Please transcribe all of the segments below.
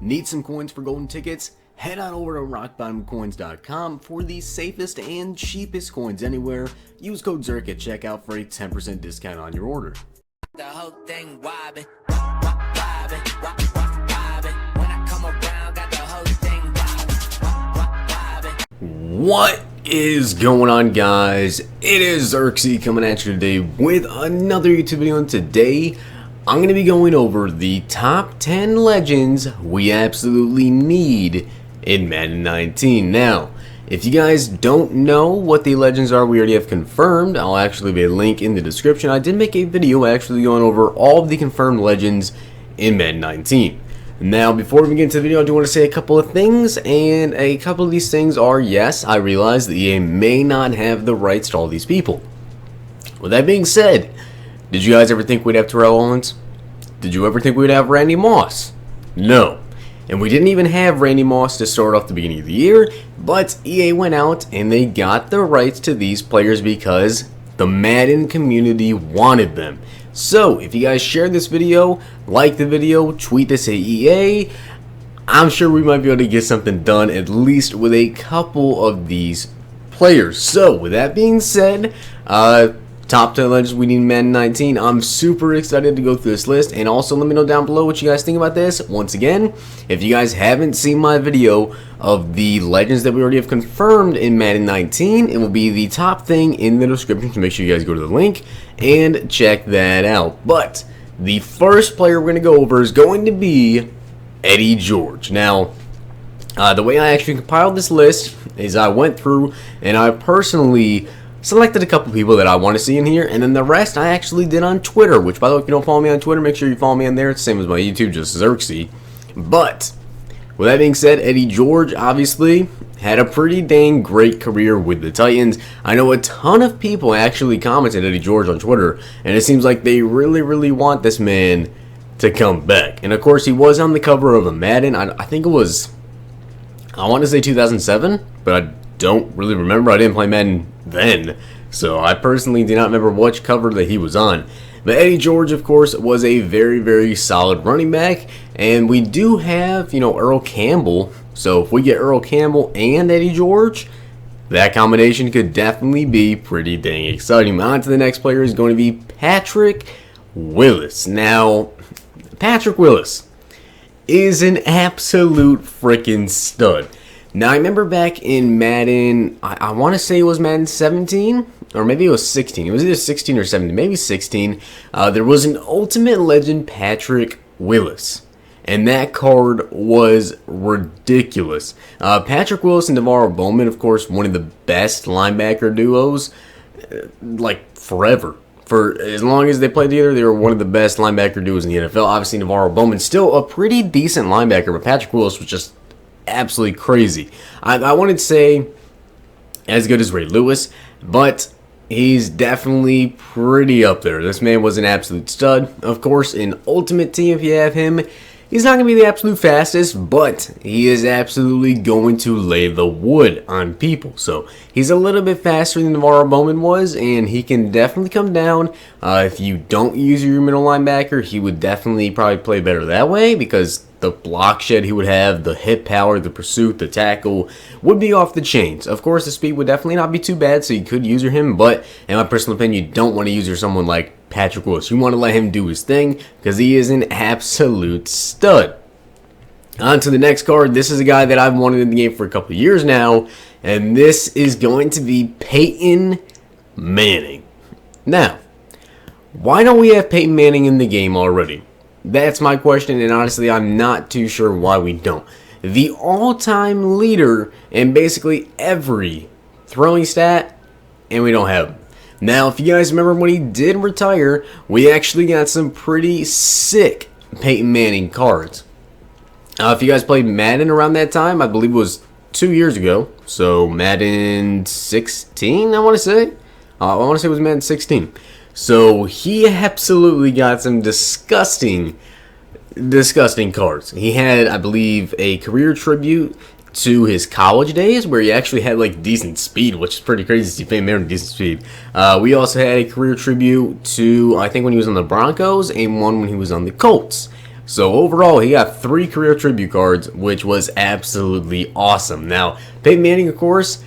Need some coins for golden tickets? Head on over to rockbottomcoins.com for the safest and cheapest coins anywhere. Use code ZERK at checkout for a 10% discount on your order. The whole thing wobbin', wobbin', wobbin'. When I come around, got the whole thing wobbin'. What is going on, guys? It is Xerxes coming at you today with another YouTube video, and today I'm going to be going over the top 10 legends we absolutely need in Madden 19. Now, if you guys don't know what the legends are we already have confirmed, I'll actually leave a link in the description. I did make a video actually going over all of the confirmed legends in Madden 19. Now, before we get into the video, I do want to say a couple of things, and a couple of these things are, yes, I realize that EA may not have the rights to all these people. With that being said, did you guys ever think we'd have Terrell Owens? Did you ever think we'd have Randy Moss? No. And we didn't even have Randy Moss to start off the beginning of the year, but EA went out and they got the rights to these players because the Madden community wanted them. So, if you guys share this video, like the video, tweet this at EA, I'm sure we might be able to get something done at least with a couple of these players. So, with that being said, top 10 legends we need in Madden 19. I'm super excited to go through this list, and also let me know down below what you guys think about this. Once again, if you guys haven't seen my video of the legends that we already have confirmed in Madden 19, it will be the top thing in the description, so make sure you guys go to the link and check that out. But the first player we're going to go over is going to be Eddie George. Now, the way I actually compiled this list is I went through and I personally selected a couple people that I want to see in here, and then the rest I actually did on Twitter, which, by the way, if you don't follow me on Twitter, make sure you follow me on there. It's the same as my YouTube, just Xerxes. But with that being said, Eddie George obviously had a pretty dang great career with the Titans. I know a ton of people actually commented Eddie George on Twitter, and it seems like they really want this man to come back. And of course, he was on the cover of a Madden. I think it was, I want to say 2007, but I don't really remember. I didn't play Madden then, so I personally do not remember which cover that he was on. But Eddie George, of course, was a very solid running back, and we do have, Earl Campbell. So if we get Earl Campbell and Eddie George, that combination could definitely be pretty dang exciting. On to the next player is going to be Patrick Willis. Now, Patrick Willis is an absolute freaking stud. Now, I remember back in Madden, I want to say it was Madden 17, or maybe it was 16. It was either 16 or 17, maybe 16. There was an Ultimate Legend Patrick Willis, and that card was ridiculous. Patrick Willis and Navarro Bowman, of course, one of the best linebacker duos, like forever. For as long as they played together, they were one of the best linebacker duos in the NFL. Obviously, Navarro Bowman still a pretty decent linebacker, but Patrick Willis was just absolutely crazy. I wanted to say as good as Ray Lewis, but he's definitely pretty up there. This man was an absolute stud. Of course, in Ultimate Team, if you have him, he's not going to be the absolute fastest, but he is absolutely going to lay the wood on people. So he's a little bit faster than Navarro Bowman was, and he can definitely come down. If you don't use your middle linebacker, he would definitely probably play better that way, because the block shed he would have, the hit power, the pursuit, the tackle would be off the chains. Of course, the speed would definitely not be too bad, so you could use him, but in my personal opinion, you don't want to use someone like Patrick Willis. You want to let him do his thing, because he is an absolute stud. On to the next card. This is a guy that I've wanted in the game for a couple of years now, and this is going to be Peyton Manning. Now, why don't we have Peyton Manning in the game already? That's my question, and honestly, I'm not too sure why we don't. The all-time leader in basically every throwing stat, and we don't have him. Now, if you guys remember when he did retire, we actually got some pretty sick Peyton Manning cards. If you guys played Madden around that time, I believe it was 2 years ago, so Madden 16, I want to say. I want to say it was Madden 16. So he absolutely got some disgusting cards. He had, I believe, a career tribute to his college days where he actually had like decent speed, which is pretty crazy to see Peyton Manning decent speed. We also had a career tribute to, I think, when he was on the Broncos, and one when he was on the Colts. So overall, he got 3 career tribute cards, which was absolutely awesome. Now, Peyton Manning, of course,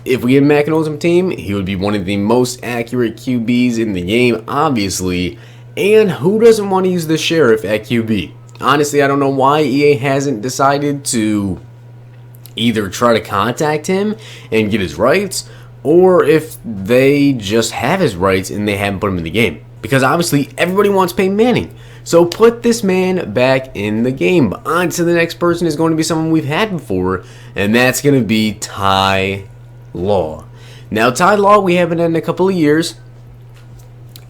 if we had him back in Ultimate Team, he would be one of the most accurate QBs in the game, obviously. And who doesn't want to use the Sheriff at QB? Honestly, I don't know why EA hasn't decided to either try to contact him and get his rights, or if they just have his rights and they haven't put him in the game. Because obviously, everybody wants Peyton Manning. So put this man back in the game. On to the next person is going to be someone we've had before, and that's going to be Ty Law. Now, Ty Law, we haven't had in a couple of years,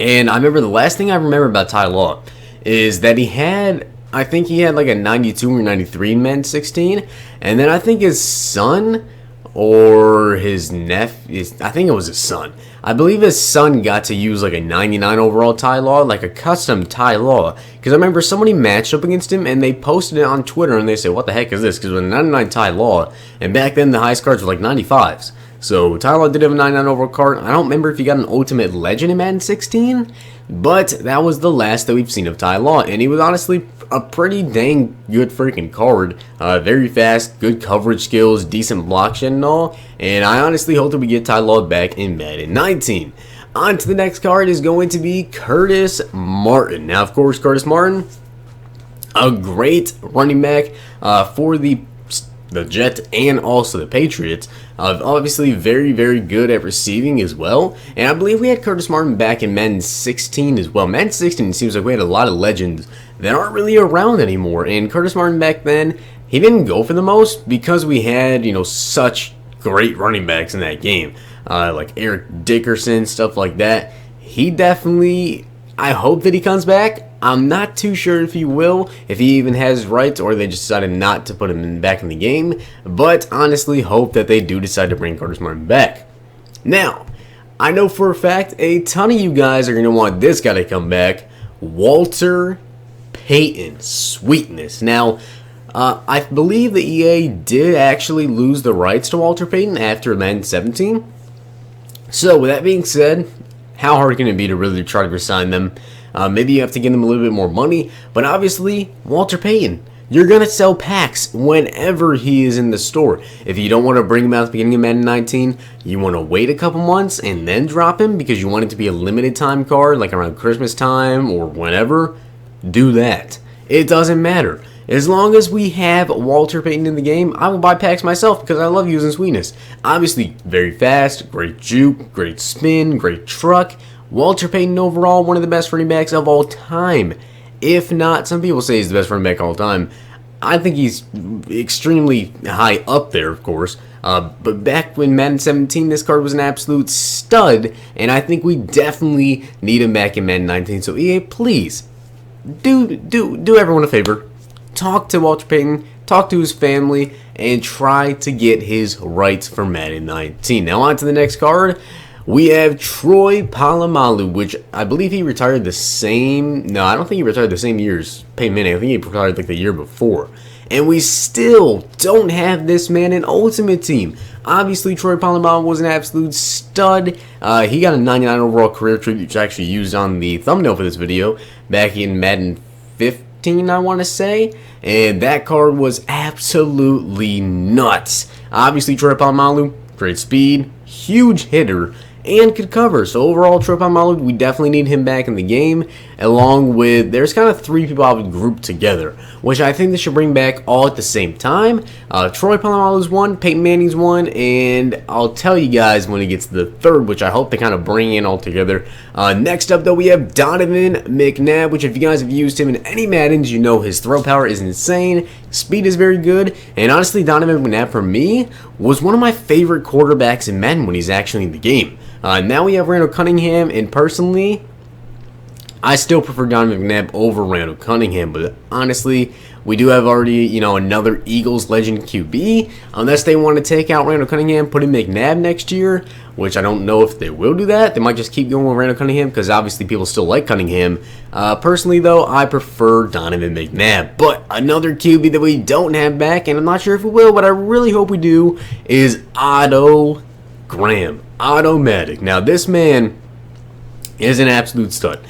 and I remember the last thing I remember about Ty Law is that he had, I think he had like a 92 or 93 in Madden 16, and then I think his son or his nephew, I think it was his son. I believe his son got to use like a 99 overall Ty Law, like a custom Ty Law. Because I remember somebody matched up against him and they posted it on Twitter and they said, what the heck is this? Because it was a 99 Ty Law, and back then the highest cards were like 95s. So Ty Law did have a 99 overall card. I don't remember if he got an Ultimate Legend in Madden 16, but that was the last that we've seen of Ty Law. And he was honestly a pretty dang good freaking card. Very fast, good coverage skills, decent block shed and all. And I honestly hope that we get Ty Law back in Madden 19. On to the next card is going to be Curtis Martin. Now, of course, Curtis Martin, a great running back for the Jets and also the Patriots. Obviously very, very good at receiving as well. And I believe we had Curtis Martin back in Madden 16 as well. Madden 16 seems like we had a lot of legends that aren't really around anymore. And Curtis Martin back then, he didn't go for the most because we had, you know, such great running backs in that game. Like Eric Dickerson, stuff like that. He definitely, I hope that he comes back. I'm not too sure if he will, if he even has rights, or they just decided not to put him back in the game. But honestly, hope that they do decide to bring Curtis Martin back. Now, I know for a fact a ton of you guys are going to want this guy to come back, Walter Payton. Sweetness. Now, I believe the EA did actually lose the rights to Walter Payton after Madden 17. So, with that being said, how hard can it be to really try to resign them? Maybe you have to give them a little bit more money, but obviously, Walter Payton, you're going to sell packs whenever he is in the store. If you don't want to bring him out at the beginning of Madden 19, you want to wait a couple months and then drop him because you want it to be a limited time card, like around Christmas time or whenever, do that. It doesn't matter. As long as we have Walter Payton in the game, I will buy packs myself because I love using Sweetness. Obviously, very fast, great juke, great spin, great truck. Walter Payton overall, one of the best running backs of all time. If not, some people say he's the best running back of all time. I think he's extremely high up there, of course. But back when Madden 17, this card was an absolute stud. And I think we definitely need him back in Madden 19. So EA, please, do everyone a favor. Talk to Walter Payton, talk to his family, and try to get his rights for Madden 19. Now on to the next card. We have Troy Polamalu, which I believe he retired the same... No, I don't think he retired the same year as Peyton Manning. I think he retired like the year before. And we still don't have this man in Ultimate Team. Obviously, Troy Polamalu was an absolute stud. He got a 99 overall career tribute, which I actually used on the thumbnail for this video back in Madden 15, I want to say. And that card was absolutely nuts. Obviously, Troy Polamalu, great speed, huge hitter, and could cover. So overall, Troy Polamalu, we definitely need him back in the game, along with, there's kind of 3 people I would group together, which I think they should bring back all at the same time. Troy Polamalu's one, Peyton Manning's one, and I'll tell you guys when it gets to the 3rd, which I hope they kind of bring in all together. Next up, though, we have Donovan McNabb, which if you guys have used him in any Maddens, you know his throw power is insane, speed is very good, and honestly, Donovan McNabb, for me, was one of my favorite quarterbacks in Madden when he's actually in the game. Now we have Randall Cunningham, and personally, I still prefer Donovan McNabb over Randall Cunningham, but honestly, we do have already, you know, another Eagles legend QB. Unless they want to take out Randall Cunningham, put in McNabb next year, which I don't know if they will do that. They might just keep going with Randall Cunningham because obviously people still like Cunningham. Personally, though, I prefer Donovan McNabb. But another QB that we don't have back, and I'm not sure if we will, but I really hope we do, is Otto Graham. Automatic. Now, this man is an absolute stud.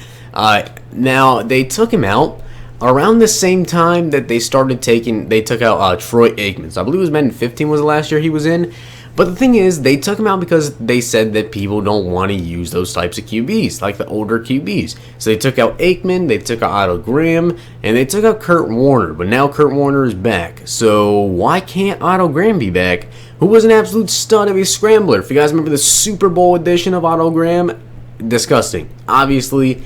Now, they took him out around the same time that they took out Troy Aikman. So I believe it was Madden 15 was the last year he was in. But the thing is, they took him out because they said that people don't want to use those types of QBs, like the older QBs. So they took out Aikman, they took out Otto Graham, and they took out Kurt Warner. But now Kurt Warner is back. So why can't Otto Graham be back, who was an absolute stud of a scrambler? If you guys remember the Super Bowl edition of Otto Graham, disgusting. Obviously,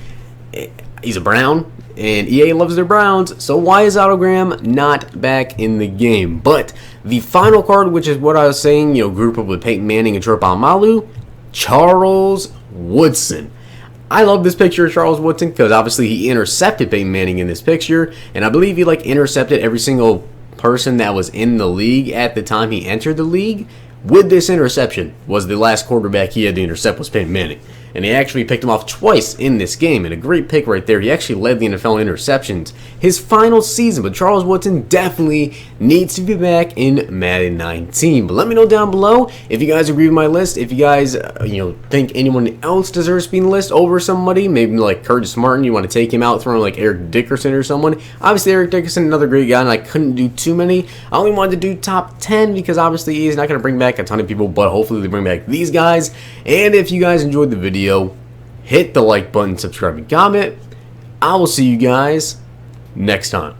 he's a Brown, and EA loves their Browns, so why is Otto Graham not back in the game? But the final card, which is what I was saying, group up with Peyton Manning and Polamalu, Charles Woodson. I love this picture of Charles Woodson because obviously he intercepted Peyton Manning in this picture, and I believe he intercepted every single person that was in the league at the time he entered the league. With this interception, was the last quarterback he had to intercept was Peyton Manning. And he actually picked him off twice in this game, and a great pick right there. He actually led the NFL in interceptions his final season, but Charles Woodson definitely needs to be back in Madden 19. But let me know down below if you guys agree with my list, if you guys think anyone else deserves to be in the list over somebody, maybe like Curtis Martin, you want to take him out, throw in like Eric Dickerson or someone. Obviously Eric Dickerson, another great guy, and I couldn't do too many. I only wanted to do top 10 because obviously he's not going to bring back a ton of people, but hopefully they bring back these guys. And if you guys enjoyed the video, hit the like button, subscribe, and comment. I will see you guys next time.